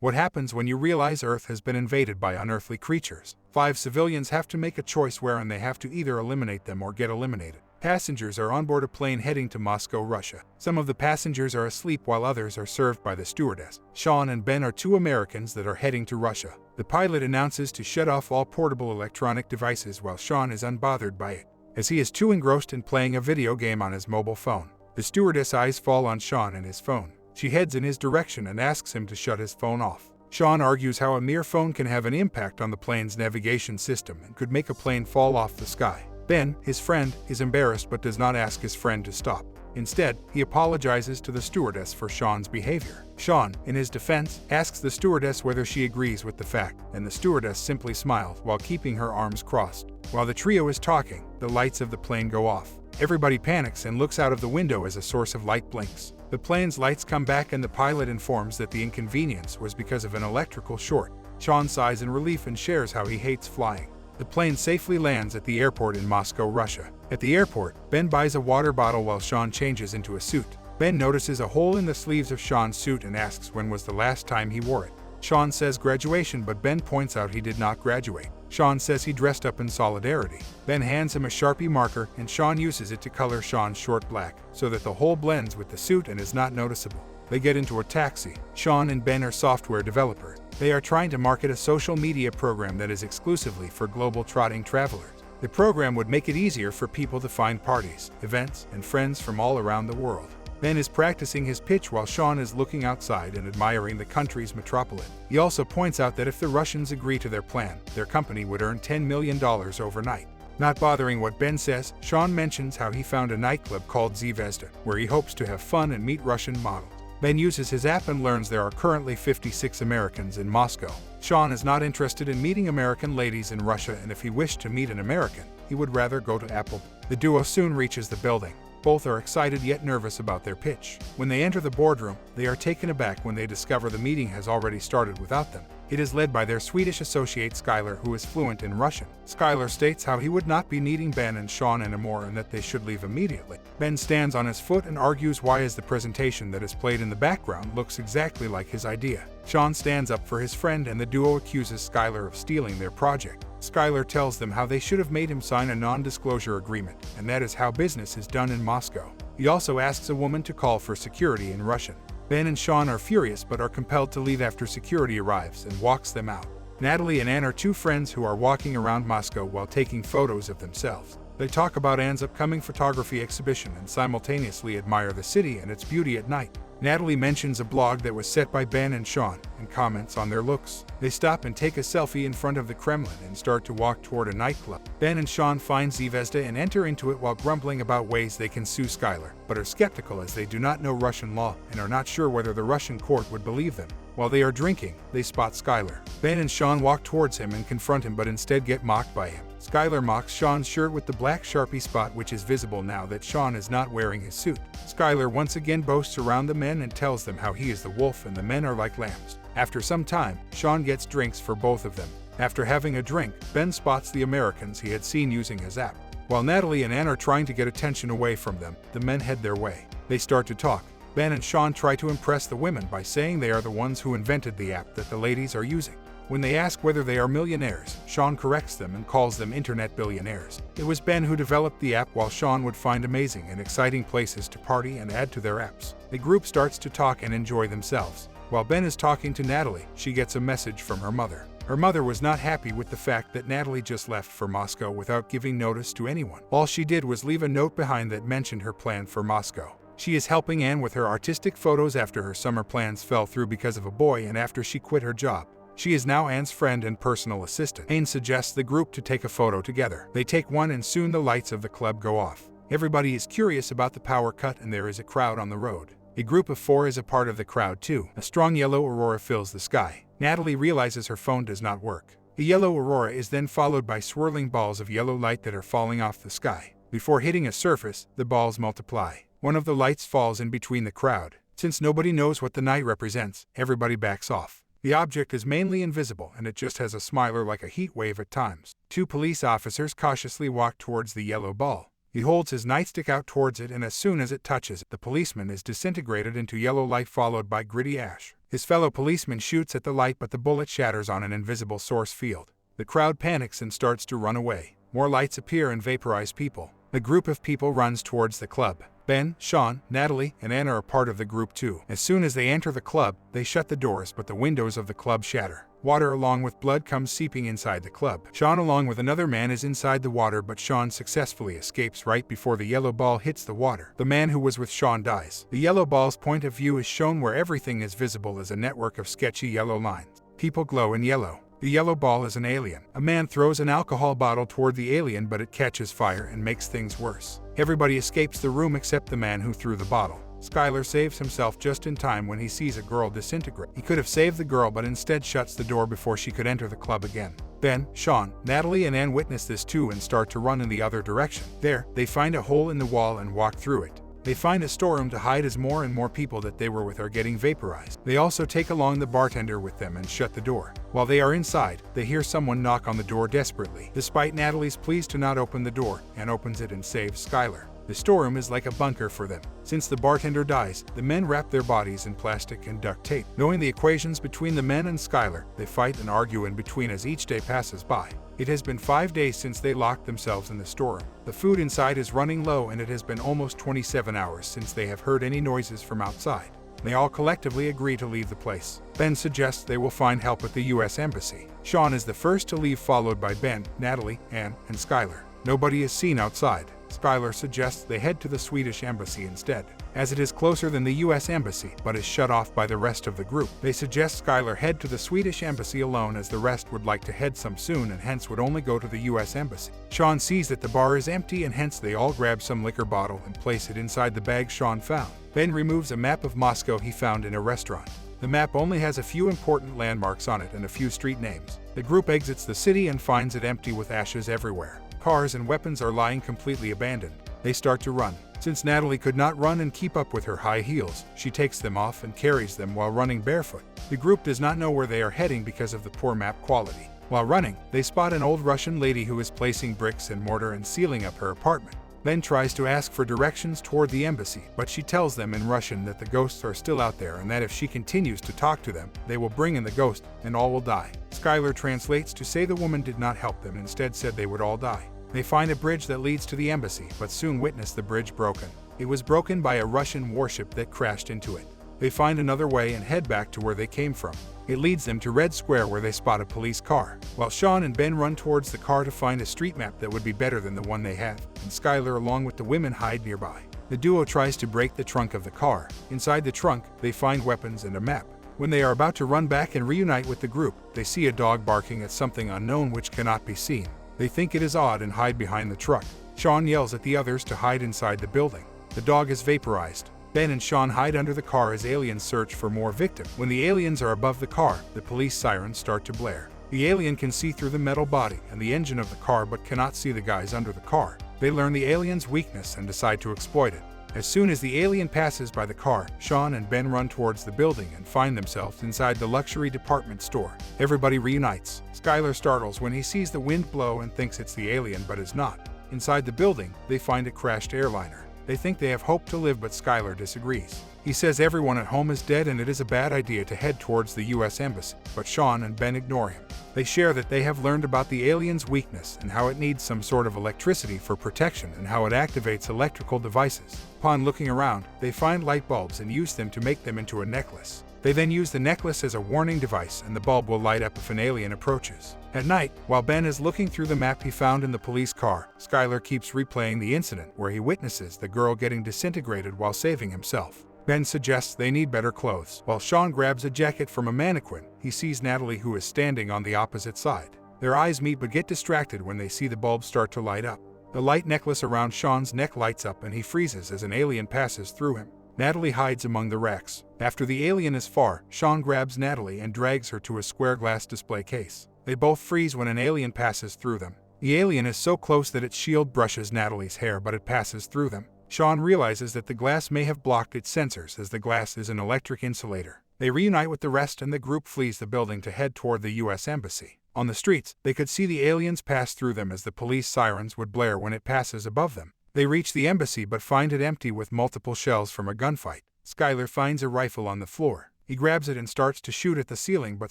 What happens when you realize Earth has been invaded by unearthly creatures? 5 civilians have to make a choice wherein they have to either eliminate them or get eliminated. Passengers are on board a plane heading to Moscow, Russia. Some of the passengers are asleep while others are served by the stewardess. Sean and Ben are 2 Americans that are heading to Russia. The pilot announces to shut off all portable electronic devices while Sean is unbothered by it, as he is too engrossed in playing a video game on his mobile phone. The stewardess' eyes fall on Sean and his phone. She heads in his direction and asks him to shut his phone off. Sean argues how a mere phone can have an impact on the plane's navigation system and could make a plane fall off the sky. Ben, his friend, is embarrassed but does not ask his friend to stop. Instead, he apologizes to the stewardess for Sean's behavior. Sean, in his defense, asks the stewardess whether she agrees with the fact, and the stewardess simply smiles while keeping her arms crossed. While the trio is talking, the lights of the plane go off. Everybody panics and looks out of the window as a source of light blinks. The plane's lights come back and the pilot informs that the inconvenience was because of an electrical short. Sean sighs in relief and shares how he hates flying. The plane safely lands at the airport in Moscow, Russia. At the airport, Ben buys a water bottle while Sean changes into a suit. Ben notices a hole in the sleeves of Sean's suit and asks when was the last time he wore it. Sean says graduation, but Ben points out he did not graduate. Sean says he dressed up in solidarity. Ben hands him a Sharpie marker and Sean uses it to color Sean's short black, so that the hole blends with the suit and is not noticeable. They get into a taxi. Sean and Ben are software developers. They are trying to market a social media program that is exclusively for global trotting travelers. The program would make it easier for people to find parties, events, and friends from all around the world. Ben is practicing his pitch while Sean is looking outside and admiring the country's metropolis. He also points out that if the Russians agree to their plan, their company would earn $10 million overnight. Not bothering what Ben says, Sean mentions how he found a nightclub called Zvezda, where he hopes to have fun and meet Russian models. Ben uses his app and learns there are currently 56 Americans in Moscow. Sean is not interested in meeting American ladies in Russia, and if he wished to meet an American, he would rather go to Apple. The duo soon reaches the building. Both are excited yet nervous about their pitch. When they enter the boardroom, they are taken aback when they discover the meeting has already started without them. It is led by their Swedish associate Skylar, who is fluent in Russian. Skylar states how he would not be needing Ben and Sean anymore and that they should leave immediately. Ben stands on his foot and argues why the presentation that is played in the background looks exactly like his idea. Sean stands up for his friend and the duo accuses Skylar of stealing their project. Skylar tells them how they should have made him sign a non-disclosure agreement, and that is how business is done in Moscow. He also asks a woman to call for security in Russian. Ben and Sean are furious but are compelled to leave after security arrives and walks them out. Natalie and Anne are 2 friends who are walking around Moscow while taking photos of themselves. They talk about Anne's upcoming photography exhibition and simultaneously admire the city and its beauty at night. Natalie mentions a blog that was set by Ben and Sean and comments on their looks. They stop and take a selfie in front of the Kremlin and start to walk toward a nightclub. Ben and Sean find Zvezda and enter into it while grumbling about ways they can sue Skylar, but are skeptical as they do not know Russian law and are not sure whether the Russian court would believe them. While they are drinking, they spot Skylar. Ben and Sean walk towards him and confront him but instead get mocked by him. Skylar mocks Sean's shirt with the black Sharpie spot, which is visible now that Sean is not wearing his suit. Skylar once again boasts around the men and tells them how he is the wolf and the men are like lambs. After some time, Sean gets drinks for both of them. After having a drink, Ben spots the Americans he had seen using his app. While Natalie and Anne are trying to get attention away from them, the men head their way. They start to talk. Ben and Sean try to impress the women by saying they are the ones who invented the app that the ladies are using. When they ask whether they are millionaires, Sean corrects them and calls them internet billionaires. It was Ben who developed the app, while Sean would find amazing and exciting places to party and add to their apps. The group starts to talk and enjoy themselves. While Ben is talking to Natalie, she gets a message from her mother. Her mother was not happy with the fact that Natalie just left for Moscow without giving notice to anyone. All she did was leave a note behind that mentioned her plan for Moscow. She is helping Anne with her artistic photos after her summer plans fell through because of a boy and after she quit her job. She is now Anne's friend and personal assistant. Anne suggests the group to take a photo together. They take one and soon the lights of the club go off. Everybody is curious about the power cut and there is a crowd on the road. A group of 4 is a part of the crowd too. A strong yellow aurora fills the sky. Natalie realizes her phone does not work. The yellow aurora is then followed by swirling balls of yellow light that are falling off the sky. Before hitting a surface, the balls multiply. One of the lights falls in between the crowd. Since nobody knows what the night represents, everybody backs off. The object is mainly invisible and it just has a smiler like a heat wave at times. 2 police officers cautiously walk towards the yellow ball. He holds his nightstick out towards it and as soon as it touches, the policeman is disintegrated into yellow light followed by gritty ash. His fellow policeman shoots at the light, but the bullet shatters on an invisible source field. The crowd panics and starts to run away. More lights appear and vaporize people. The group of people runs towards the club. Ben, Sean, Natalie, and Anna are part of the group too. As soon as they enter the club, they shut the doors, but the windows of the club shatter. Water along with blood comes seeping inside the club. Sean along with another man is inside the water, but Sean successfully escapes right before the yellow ball hits the water. The man who was with Sean dies. The yellow ball's point of view is shown where everything is visible as a network of sketchy yellow lines. People glow in yellow. The yellow ball is an alien. A man throws an alcohol bottle toward the alien, but it catches fire and makes things worse. Everybody escapes the room except the man who threw the bottle. Skyler saves himself just in time when he sees a girl disintegrate. He could have saved the girl, but instead shuts the door before she could enter the club again. Ben, Sean, Natalie, and Ann witness this too and start to run in the other direction. There, they find a hole in the wall and walk through it. They find a storeroom to hide as more and more people that they were with are getting vaporized. They also take along the bartender with them and shut the door. While they are inside, they hear someone knock on the door desperately. Despite Natalie's pleas to not open the door, Ann opens it and saves Skyler. The storeroom is like a bunker for them. Since the bartender dies, the men wrap their bodies in plastic and duct tape. Knowing the equations between the men and Skyler, they fight and argue in between as each day passes by. It has been 5 days since they locked themselves in the storeroom. The food inside is running low, and it has been almost 27 hours since they have heard any noises from outside. They all collectively agree to leave the place. Ben suggests they will find help at the U.S. Embassy. Sean is the first to leave, followed by Ben, Natalie, Ann, and Skyler. Nobody is seen outside. Skyler suggests they head to the Swedish embassy instead, as it is closer than the U.S. embassy, but is shut off by the rest of the group. They suggest Skyler head to the Swedish embassy alone, as the rest would like to head some soon and hence would only go to the U.S. embassy. Sean sees that the bar is empty, and hence they all grab some liquor bottle and place it inside the bag Sean found. Ben removes a map of Moscow he found in a restaurant. The map only has a few important landmarks on it and a few street names. The group exits the city and finds it empty with ashes everywhere. Cars and weapons are lying completely abandoned. They start to run. Since Natalie could not run and keep up with her high heels, she takes them off and carries them while running barefoot. The group does not know where they are heading because of the poor map quality. While running, they spot an old Russian lady who is placing bricks and mortar and sealing up her apartment. Ben tries to ask for directions toward the embassy, but she tells them in Russian that the ghosts are still out there and that if she continues to talk to them, they will bring in the ghost and all will die. Skyler translates to say the woman did not help them, instead said they would all die. They find a bridge that leads to the embassy, but soon witness the bridge broken. It was broken by a Russian warship that crashed into it. They find another way and head back to where they came from. It leads them to Red Square, where they spot a police car. While Sean and Ben run towards the car to find a street map that would be better than the one they have, and Skyler along with the women hide nearby. The duo tries to break the trunk of the car. Inside the trunk, they find weapons and a map. When they are about to run back and reunite with the group, they see a dog barking at something unknown which cannot be seen. They think it is odd and hide behind the truck. Sean yells at the others to hide inside the building. The dog is vaporized. Ben and Sean hide under the car as aliens search for more victims. When the aliens are above the car, the police sirens start to blare. The alien can see through the metal body and the engine of the car but cannot see the guys under the car. They learn the alien's weakness and decide to exploit it. As soon as the alien passes by the car, Sean and Ben run towards the building and find themselves inside the luxury department store. Everybody reunites. Skyler startles when he sees the wind blow and thinks it's the alien but is not. Inside the building, they find a crashed airliner. They think they have hope to live, but Skyler disagrees. He says everyone at home is dead and it is a bad idea to head towards the U.S. Embassy, but Sean and Ben ignore him. They share that they have learned about the alien's weakness and how it needs some sort of electricity for protection and how it activates electrical devices. Upon looking around, they find light bulbs and use them to make them into a necklace. They then use the necklace as a warning device, and the bulb will light up if an alien approaches. At night, while Ben is looking through the map he found in the police car, Skyler keeps replaying the incident where he witnesses the girl getting disintegrated while saving himself. Ben suggests they need better clothes. While Sean grabs a jacket from a mannequin, he sees Natalie, who is standing on the opposite side. Their eyes meet but get distracted when they see the bulb start to light up. The light necklace around Sean's neck lights up and he freezes as an alien passes through him. Natalie hides among the racks. After the alien is far, Sean grabs Natalie and drags her to a square glass display case. They both freeze when an alien passes through them. The alien is so close that its shield brushes Natalie's hair, but it passes through them. Sean realizes that the glass may have blocked its sensors, as the glass is an electric insulator. They reunite with the rest and the group flees the building to head toward the U.S. Embassy. On the streets, they could see the aliens pass through them as the police sirens would blare when it passes above them. They reach the embassy but find it empty with multiple shells from a gunfight. Skyler finds a rifle on the floor. He grabs it and starts to shoot at the ceiling but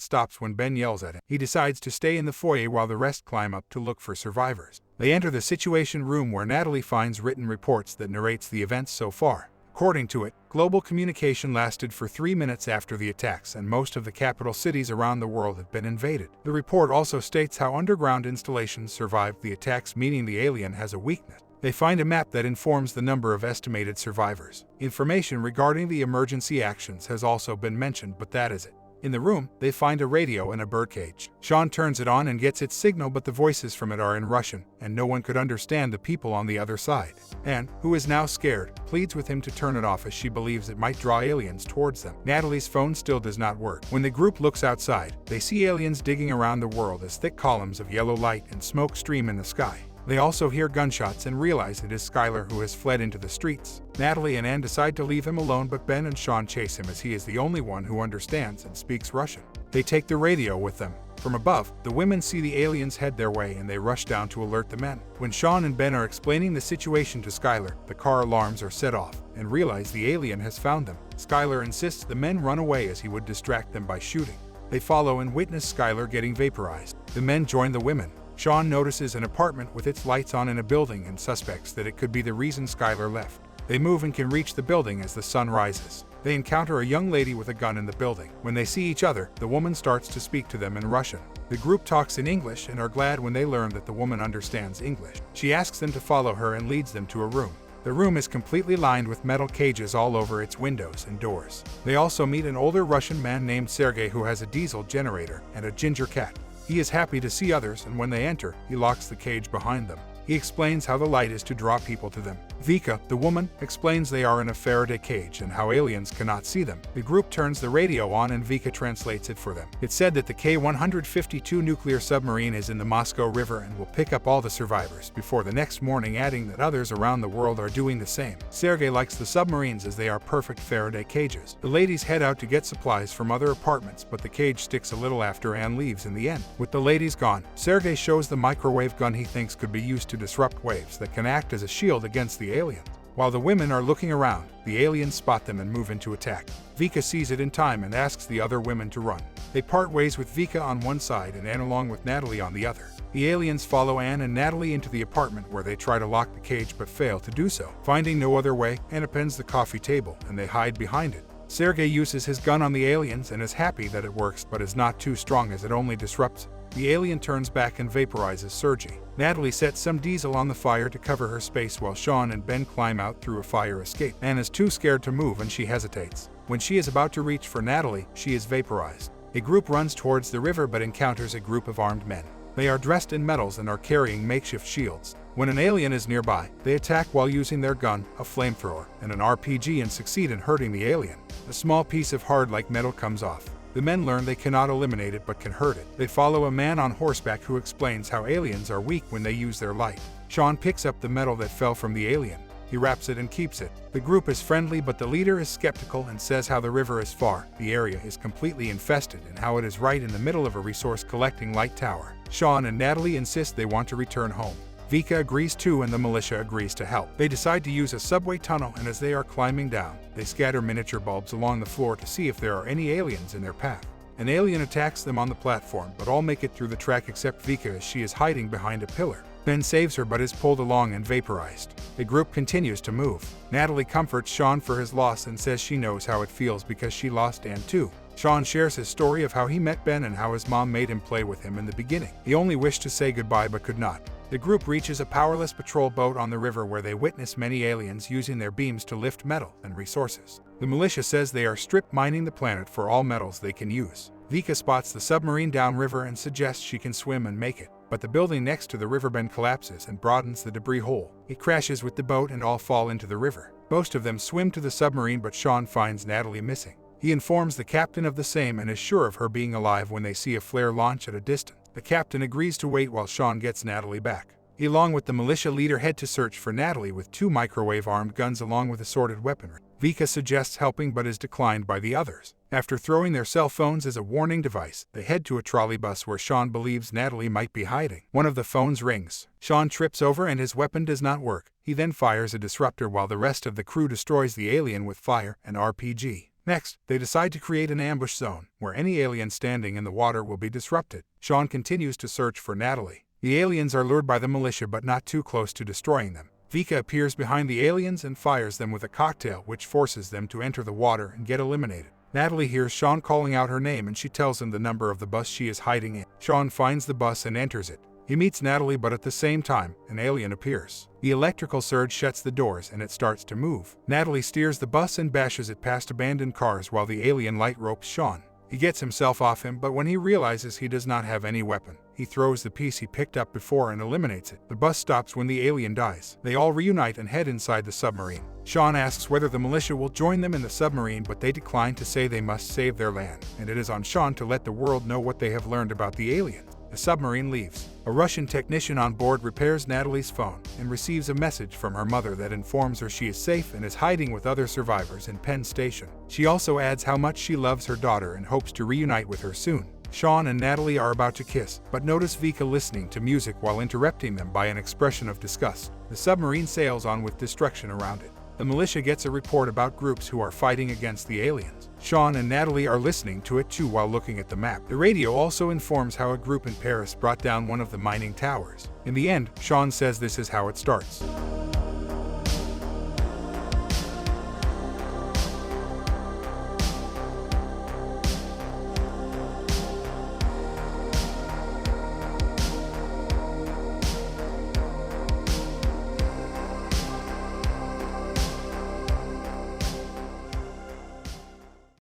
stops when Ben yells at him. He decides to stay in the foyer while the rest climb up to look for survivors. They enter the Situation Room where Natalie finds written reports that narrates the events so far. According to it, global communication lasted for 3 minutes after the attacks and most of the capital cities around the world have been invaded. The report also states how underground installations survived the attacks, meaning the alien has a weakness. They find a map that informs the number of estimated survivors. Information regarding the emergency actions has also been mentioned, but that is it. In the room, they find a radio in a birdcage. Sean turns it on and gets its signal, but the voices from it are in Russian, and no one could understand the people on the other side. Anne, who is now scared, pleads with him to turn it off as she believes it might draw aliens towards them. Natalie's phone still does not work. When the group looks outside, they see aliens digging around the world as thick columns of yellow light and smoke stream in the sky. They also hear gunshots and realize it is Skylar who has fled into the streets. Natalie and Anne decide to leave him alone, but Ben and Sean chase him as he is the only one who understands and speaks Russian. They take the radio with them. From above, the women see the aliens head their way and they rush down to alert the men. When Sean and Ben are explaining the situation to Skylar, the car alarms are set off and realize the alien has found them. Skylar insists the men run away as he would distract them by shooting. They follow and witness Skylar getting vaporized. The men join the women. Sean notices an apartment with its lights on in a building and suspects that it could be the reason Skylar left. They move and can reach the building as the sun rises. They encounter a young lady with a gun in the building. When they see each other, the woman starts to speak to them in Russian. The group talks in English and are glad when they learn that the woman understands English. She asks them to follow her and leads them to a room. The room is completely lined with metal cages all over its windows and doors. They also meet an older Russian man named Sergei who has a diesel generator and a ginger cat. He is happy to see others, and when they enter, he locks the cage behind them. He explains how the light is to draw people to them. Vika, the woman, explains they are in a Faraday cage and how aliens cannot see them. The group turns the radio on and Vika translates it for them. It's said that the K-152 nuclear submarine is in the Moscow River and will pick up all the survivors before the next morning, adding that others around the world are doing the same. Sergei likes the submarines as they are perfect Faraday cages. The ladies head out to get supplies from other apartments, but the cage sticks a little after Anne leaves in the end. With the ladies gone, Sergei shows the microwave gun he thinks could be used to disrupt waves that can act as a shield against the aliens. While the women are looking around, the aliens spot them and move into attack. Vika sees it in time and asks the other women to run. They part ways with Vika on one side and Anne along with Natalie on the other. The aliens follow Anne and Natalie into the apartment where they try to lock the cage but fail to do so. Finding no other way, Anne appends the coffee table and they hide behind it. Sergei uses his gun on the aliens and is happy that it works, but is not too strong as it only disrupts. The alien turns back and vaporizes Sergei. Natalie sets some diesel on the fire to cover her space while Sean and Ben climb out through a fire escape. Anne is too scared to move and she hesitates. When she is about to reach for Natalie, she is vaporized. A group runs towards the river but encounters a group of armed men. They are dressed in metals and are carrying makeshift shields. When an alien is nearby, they attack while using their gun, a flamethrower, and an RPG and succeed in hurting the alien. A small piece of hard-like metal comes off. The men learn they cannot eliminate it but can hurt it. They follow a man on horseback who explains how aliens are weak when they use their light. Sean picks up the metal that fell from the alien. He wraps it and keeps it. The group is friendly, but the leader is skeptical and says how the river is far, the area is completely infested, and how it is right in the middle of a resource-collecting light tower. Sean and Natalie insist they want to return home. Vika agrees too and the militia agrees to help. They decide to use a subway tunnel, and as they are climbing down, they scatter miniature bulbs along the floor to see if there are any aliens in their path. An alien attacks them on the platform, but all make it through the track except Vika as she is hiding behind a pillar. Ben saves her but is pulled along and vaporized. The group continues to move. Natalie comforts Sean for his loss and says she knows how it feels because she lost Anne too. Sean shares his story of how he met Ben and how his mom made him play with him in the beginning. He only wished to say goodbye but could not. The group reaches a powerless patrol boat on the river where they witness many aliens using their beams to lift metal and resources. The militia says they are strip mining the planet for all metals they can use. Vika spots the submarine downriver and suggests she can swim and make it, but the building next to the riverbend collapses and broadens the debris hole. It crashes with the boat and all fall into the river. Most of them swim to the submarine, but Sean finds Natalie missing. He informs the captain of the same and is sure of her being alive when they see a flare launch at a distance. The captain agrees to wait while Sean gets Natalie back. He, along with the militia leader, head to search for Natalie with 2 microwave-armed guns along with assorted weaponry. Vika suggests helping but is declined by the others. After throwing their cell phones as a warning device, they head to a trolley bus where Sean believes Natalie might be hiding. One of the phones rings. Sean trips over and his weapon does not work. He then fires a disruptor while the rest of the crew destroys the alien with fire and RPG. Next, they decide to create an ambush zone, where any alien standing in the water will be disrupted. Sean continues to search for Natalie. The aliens are lured by the militia but not too close to destroying them. Vika appears behind the aliens and fires them with a cocktail, which forces them to enter the water and get eliminated. Natalie hears Sean calling out her name and she tells him the number of the bus she is hiding in. Sean finds the bus and enters it. He meets Natalie, but at the same time, an alien appears. The electrical surge shuts the doors and it starts to move. Natalie steers the bus and bashes it past abandoned cars while the alien light ropes Sean. He gets himself off him, but when he realizes he does not have any weapon, he throws the piece he picked up before and eliminates it. The bus stops when the alien dies. They all reunite and head inside the submarine. Sean asks whether the militia will join them in the submarine, but they decline to say they must save their land, and it is on Sean to let the world know what they have learned about the aliens. The submarine leaves. A Russian technician on board repairs Natalie's phone and receives a message from her mother that informs her she is safe and is hiding with other survivors in Penn Station. She also adds how much she loves her daughter and hopes to reunite with her soon. Sean and Natalie are about to kiss, but notice Vika listening to music while interrupting them by an expression of disgust. The submarine sails on with destruction around it. The militia gets a report about groups who are fighting against the aliens. Sean and Natalie are listening to it too while looking at the map. The radio also informs how a group in Paris brought down one of the mining towers. In the end, Sean says this is how it starts.